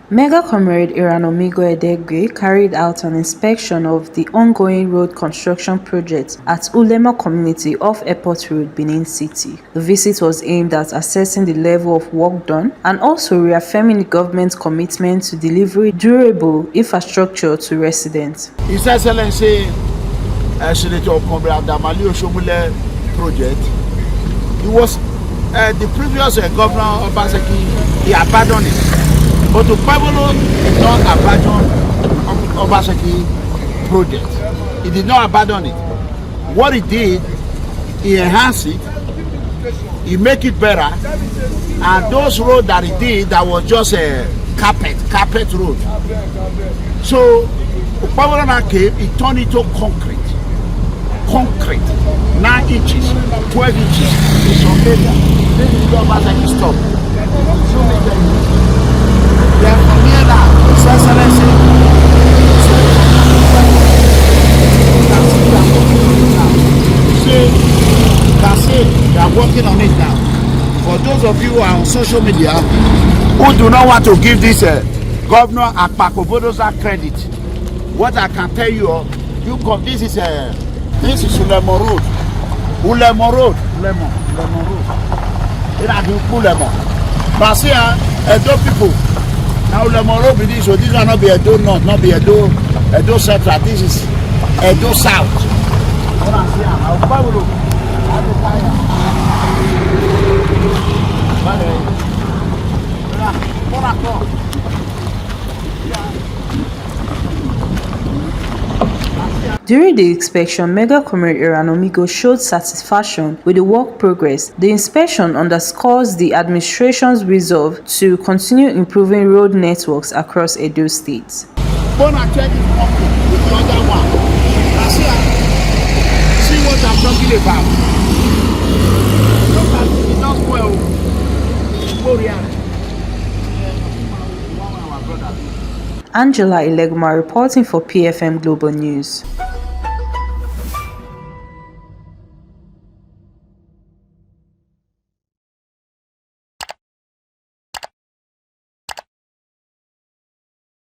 Mega Comrade Edegwe carried out an inspection of the ongoing road construction project at Olemu community off Airport Road, Benin City. The visit was aimed at assessing the level of work done and also reaffirming the government's commitment to deliver durable infrastructure to residents. His Excellency, Senator Comrade project, it was the previous governor of Obaseki, he abandoned it. But Okpebholo did not abandon Obaseki project. He did not abandon it. What he did, he enhanced it, he make it better, and those roads that he did that was just a carpet road. So Okpebholo now came, he turned it to concrete, 9 inches, 12 inches. It's on area. This is the Obaseki stop. Then from here now, His Excellency, they are working on it now. For those of you who are on social media who do not want to give this Governor Akpakobodoza credit, what I can tell you, this is Olemu Road. Olemu Road. But see, those people. Now Olemu Road be this, so this will not be Edo North, not be Edo Central. This is Edo South. During the inspection, Mega Comrade showed satisfaction with the work progress. The inspection underscores the administration's resolve to continue improving road networks across Edo State. See what I'm talking about. Angela Ileguma reporting for PFM Global News.